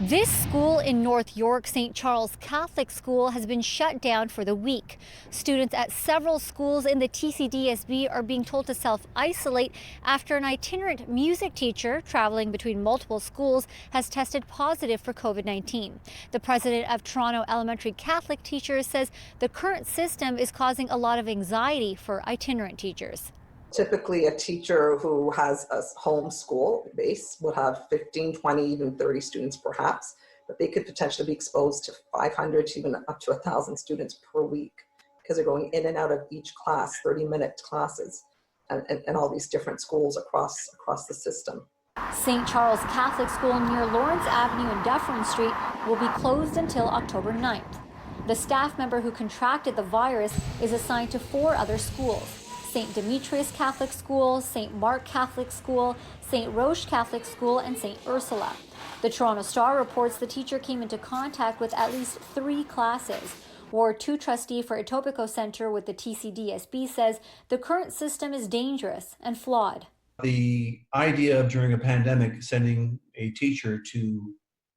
This school in North York, St. Charles Catholic School, has been shut down for the week. Students at several schools in the TCDSB are being told to self-isolate after an itinerant music teacher traveling between multiple schools has tested positive for COVID-19. The president of Toronto Elementary Catholic Teachers says the current system is causing a lot of anxiety for itinerant teachers. Typically, a teacher who has a home school base would have 15, 20, even 30 students perhaps, but they could potentially be exposed to 500 to even up to 1,000 students per week because they're going in and out of each class, 30-minute classes, and all these different schools across the system. St. Charles Catholic School near Lawrence Avenue and Dufferin Street will be closed until October 9th. The staff member who contracted the virus is assigned to 4 other schools: St. Demetrius Catholic School, St. Mark Catholic School, St. Roche Catholic School, and St. Ursula. The Toronto Star reports the teacher came into contact with at least 3 classes. Ward 2 trustee for Etobicoke Centre with the TCDSB says the current system is dangerous and flawed. The idea of during a pandemic sending a teacher to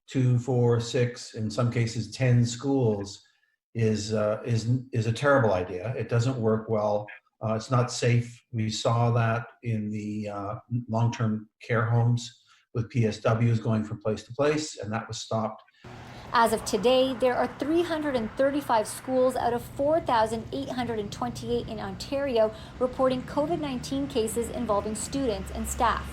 2, 4, 6, in some cases 10 schools is a terrible idea. It doesn't work well. It's not safe. We saw that in the long-term care homes with PSWs going from place to place, and that was stopped. As of today, there are 335 schools out of 4,828 in Ontario reporting COVID-19 cases involving students and staff.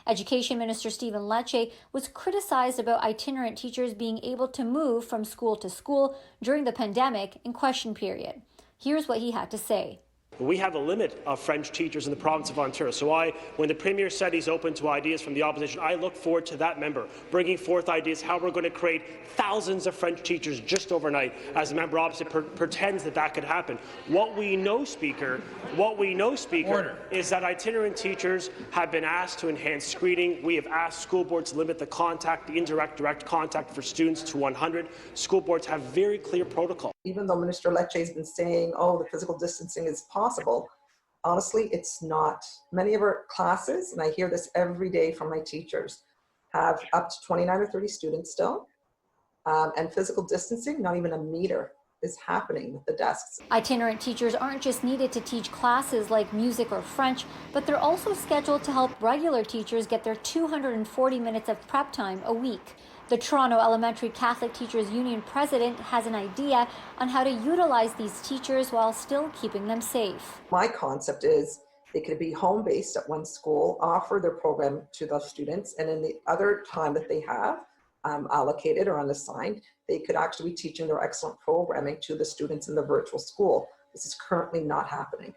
Education Minister Stephen Lecce was criticized about itinerant teachers being able to move from school to school during the pandemic in question period. Here's what he had to say. We have a limit of French teachers in the province of Ontario. So when the Premier said he's open to ideas from the opposition, I look forward to that member bringing forth ideas how we're going to create thousands of French teachers just overnight, as the member opposite pretends that could happen. What we know, Speaker, is that itinerant teachers have been asked to enhance screening. We have asked school boards to limit the indirect, direct contact for students to 100. School boards have very clear protocol. Even though Minister Lecce has been saying, oh, the physical distancing is possible, honestly, it's not. Many of our classes, and I hear this every day from my teachers, have up to 29 or 30 students still, and physical distancing, not even a meter is happening with the desks. Itinerant teachers aren't just needed to teach classes like music or French, but they're also scheduled to help regular teachers get their 240 minutes of prep time a week. The Toronto Elementary Catholic Teachers Union president has an idea on how to utilize these teachers while still keeping them safe. My concept is they could be home-based at one school, offer their program to those students, and in the other time that they have allocated or unassigned, they could actually be teaching their excellent programming to the students in the virtual school. This is currently not happening.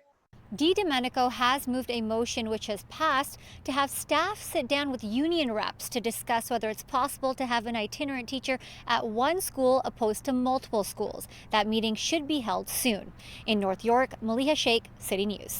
Domenico has moved a motion which has passed to have staff sit down with union reps to discuss whether it's possible to have an itinerant teacher at one school opposed to multiple schools. That meeting should be held soon. In North York, Maleeha Sheikh, City News.